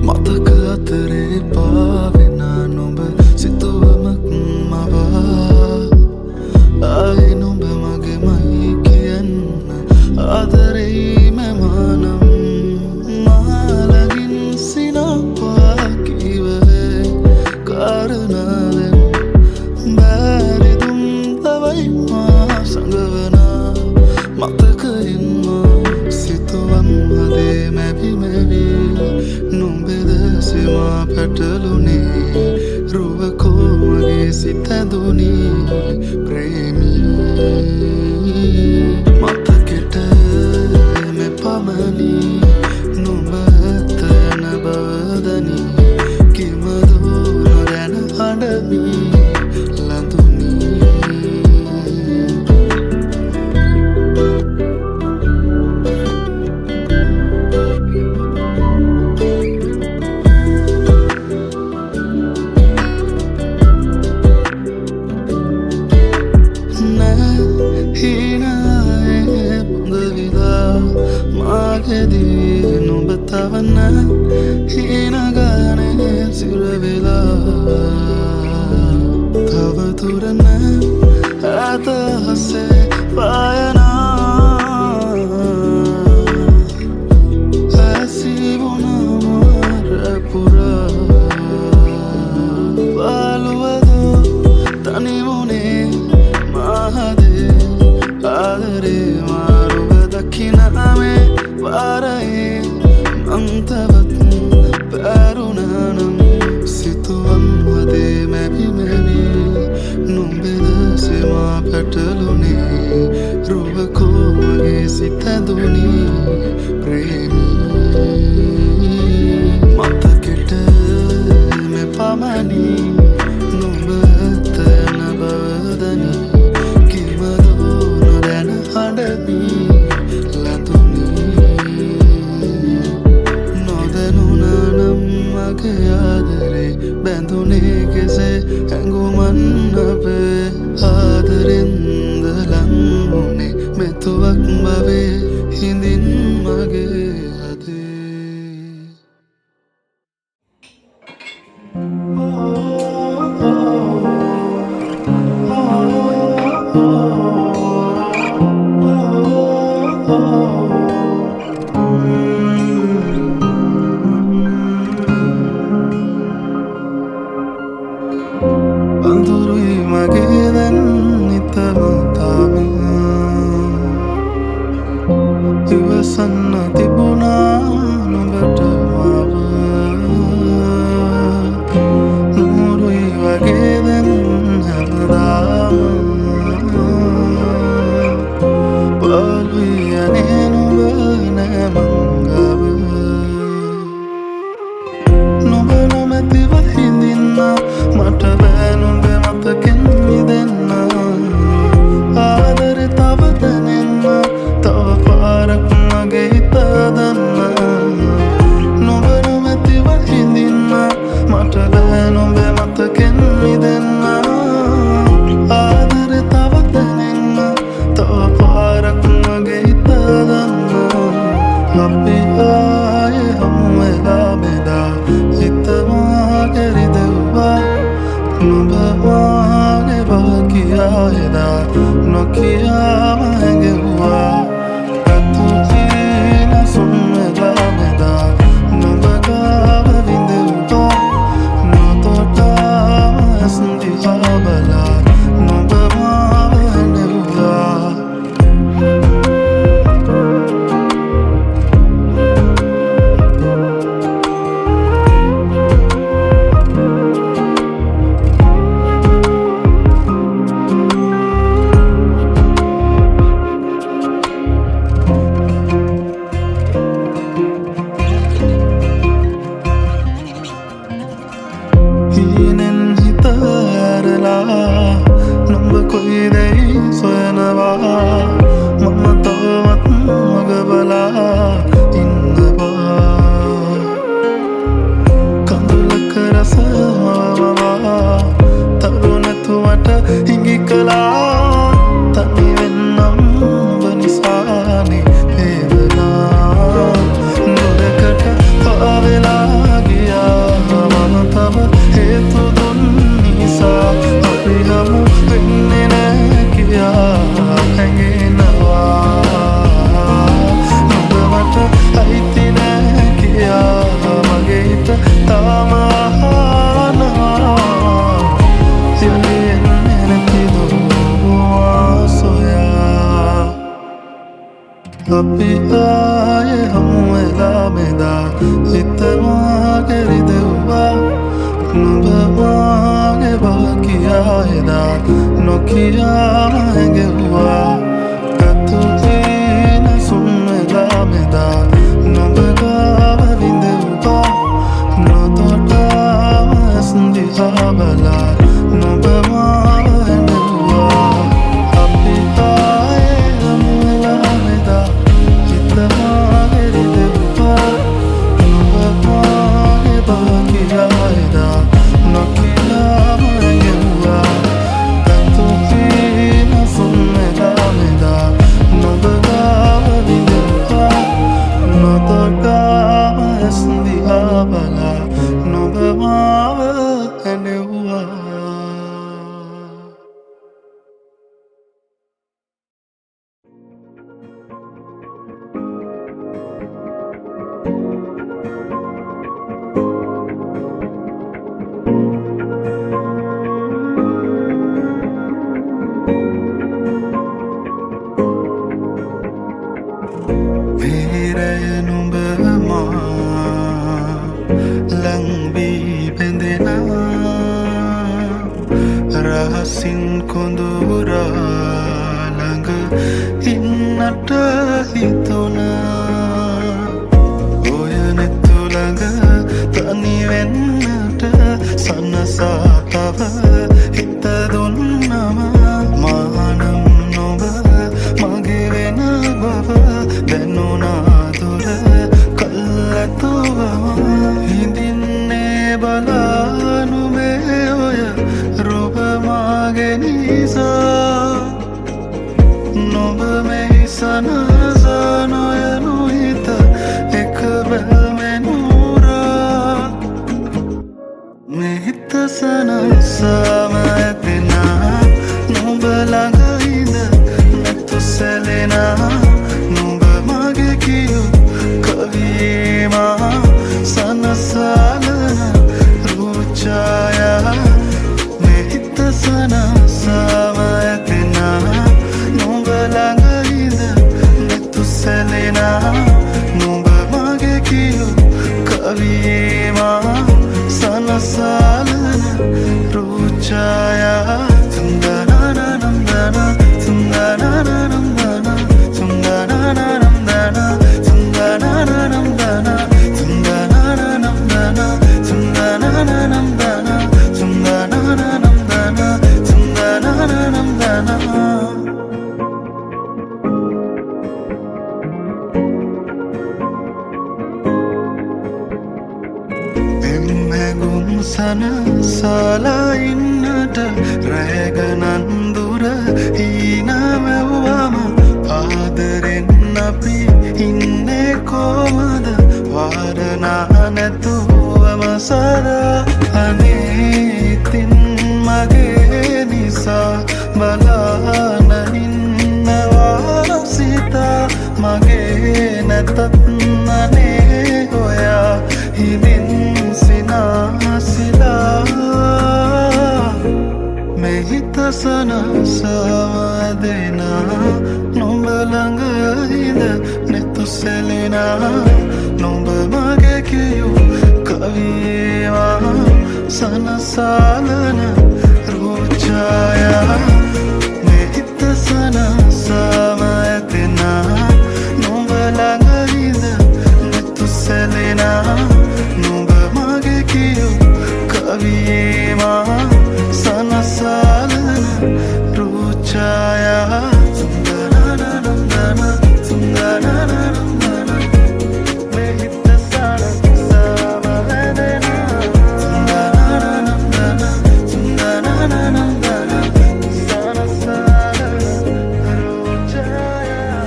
මතක අතරේ පාවෙන නුඹ සිතුවමක් මවා ආයි නුඹ මගේමයි කියන්න ආදරෙයි මැමානම් මාලගින් සිනපා කිවේ කාරණාවෙන් බැරිදුම් තවයි මා සඟවනා මතකයින්ම සිතුවම් හදේ මැවි මැවි නුඹෙද සෙමා පැටලුනේ රුවකෝ මගේ සිත ඇඳුනී ප්‍රේමී මතකෙට මෙපමණි නුඹ ඇතන බවදනි කිමදෝ නොදැන අඩමි හීනායේ පොඳවිලා මාගෙදී නුඹ තවන්න හීනගානේ සිරවෙලා තවතුරන ඇතහසේ පායනා ඇසිවුණම රැපුරා පාලුවදෝ තනිවුණේ මහදේ ආදරේ මාරුව දකිනාමේ වාරයේ මංතවත් පැරුණනම් සිතුවම් වදේ මැවි මැවි නුඹෙද සෙමා පැටලුනේ රුවකෝ මගේ සිත ඇඳුනී ප්‍රේමී මතකෙට මෙපමණි නුඹ ඇතන බවදනි ආදරේ බැඳුනේ කෙසේ හැඟුමන් අපේ ආදරෙන්ද ලංවුනේ මෙතුවක් බවේ හිඳින් මගේ අදේ අඳුරුයි මගේ දැන් නිතම තාම ඉවසන්න තිබුණා නුඹට මාව නුරුයි වගේ දැන් හැමදාම පාළුයි යන්නේ නුඹ නෑ මංගව නුඹ නොමැතිව හිඳින්න මට බෑ නුඹ මතකෙන් මිදෙන්න ආදරේ තව දැනෙන්න තව පාරක් මගේ හිත හදන්න නුඹ නොමැතිව හිඳින්න මට බෑ නුඹ මතකෙන් මිදෙන්න ආදරේ තව දැනෙන්න තව පාරක් මගේ හිත හදන්න අපි ආයේ හමු වෙලා බෙදා හිත මා කෙරෙදෙව්වා නුඹ නොකියාම හැඟෙව්වා ගතුතේන සුම්මෙලා මෙදා නොබ ගාව විඳෙව්වා නොතොටාම ඇස් දිහා බලා නොබ මාව හැඬෙව්වා අපි ආයේ හමුවෙලා මෙදා හිත මාගේ රිදෙව්වා නොබ මාගේ බාකියා එදා නොකියාම හැඟෙව්වා ගතුතේන සුම්මෙලා මෙදා නොබ ගාව විඳෙව්වා නොතොටාම ඇස් දිහා බලා නොබ මාව හැඬෙව්වා පෙරය නුඹ මා ලං වී බැඳෙනා රහසින් කොඳුරා ළඟ ඉන්නට හිතුණා ඔය නෙතු ළඟ තනි වෙන්නට සනසා තව හිත දුන්නම මානම් නොබ මගේ වෙන බව දැනුණා දුර කල්ැතුවම හිඳින්නේ බලානුමේ ඔය රූප මාගේ නිසා නොබ මෙහි සනසා නොයනු හිත එක බැල්මෙනුරා මෙහිත සනසාම ඇතිනා නොබ ළඟ ඉඳ නැතු සැලෙනා නොබ මගේ කියු කවීමා සනසාලන රූචායා මෙහිත සනසාම ඇතිනා නොබ ළඟ ඉඳ නැතු සැලෙනා නොබ මගේ කියු කවීමා සනසාලන රූචායා තුන්දනනනම්දන තුන්දනනනම්දන තුන්දනනනම්දන තුන්දනනනම්දන තුන්දනනනම්දන තුන්දනනනම්දන තුන්දනනනම්දන තුන්දනනනම්දන එම්මැගුම් සනසලා ඉන්නට රැගනන් දුර හීනමැව්වම ආදරෙන් අපි ඉන්නේ කොමද වාරනා නැතුවම සදා අනේ ඉතින් මගේ නිසා බලාන ඉන්නවා සිතා මගේ නැතත් අනේ ඔයා හිදින් සිනාසිලා මෙහිත සනසාව දෙනා නොඹ ළඟ ඉඳ නැතු සැලෙනා නොඹ මගේ කියු කවීවා සනසාලන රූචායා මෙහිත සනසාව ඇතෙනා නොඹ ළඟ ඉඳ නැතු සැලෙනා නොඹ මගේ කියු කවීවා සනසාලන රූචායා තුන්දනනනම්දන තුන්දනනනම්දන මෙහිත සනසාව ඇතෙනා තුන්දනනනම්දන තුන්දනනනම්දන සනසාලන රූචායා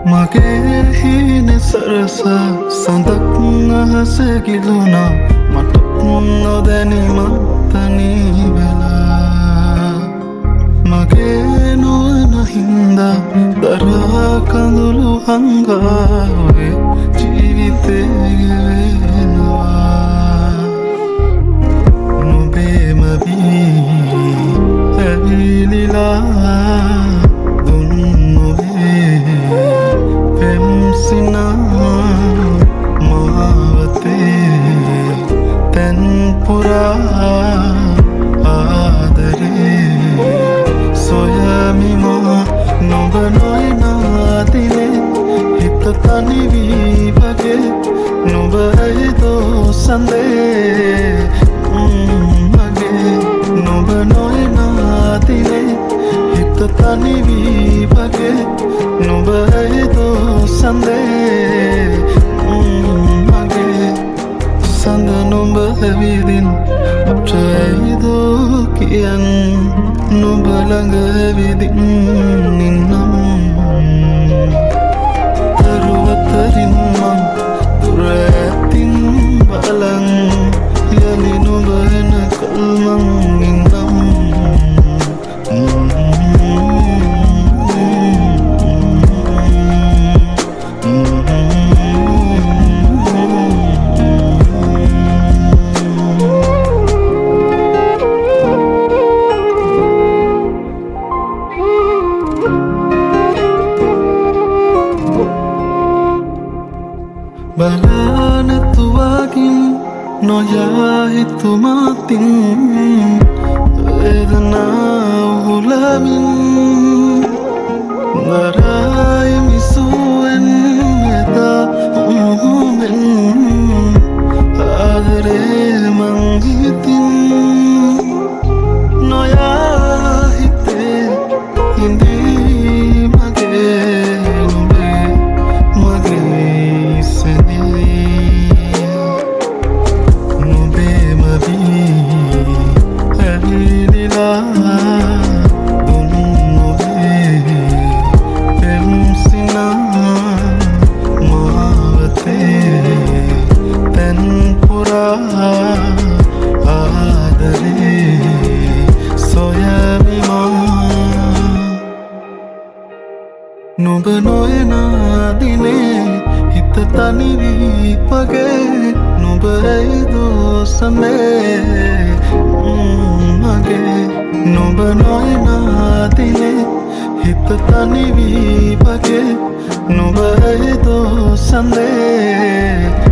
මගේ හීන සරස සඳක් අහස ගිලුණා මට නොදැනීමත් තනී වෙලා මගේ නොවන හින්දා දරා කඳුළු හංගාවේ ජීවිතේ ගෙවෙනවා නුඹේම වී ඇයිදෝ සඳේ මගේ නුඹ නොයනාතිනේ හිත තනිවී වගේ නුඹ ඇයිදෝ සඳේ මගේ සඳ නුඹ ඇවිදින් අපට ඇයිදෝ කියන් නුඹ ළඟ ඇවිදින් නින්නම් තරුවතරින් මං දුර ඇතින් බලන් යලි නුඹ එනකල් මං නින්නම් බලනතුවාකින් නොයා හිතුමාතින් වේදනාව හුලමින් වරායි මිසුවෙන් එදා උමුමෙන් ආදරේ මං හිතින් නොයා හිතේ හිඳී මගේ නුඹේ මගේ සැනේ නුඹේ මවී ඇවිලිලා දුන් නොවේ පෙම්සිනා මාවතේ තැන්පුරා ආදරේ සොයමිමා නුඹ නොයනා දිනේ හිත තනිවී වගේ නුඹ ඇයිදෝ සඳේ මගේ නුඹ නොයනා දිනේ හිත තනිවී වගේ නුඹ ඇයිදෝ සඳේ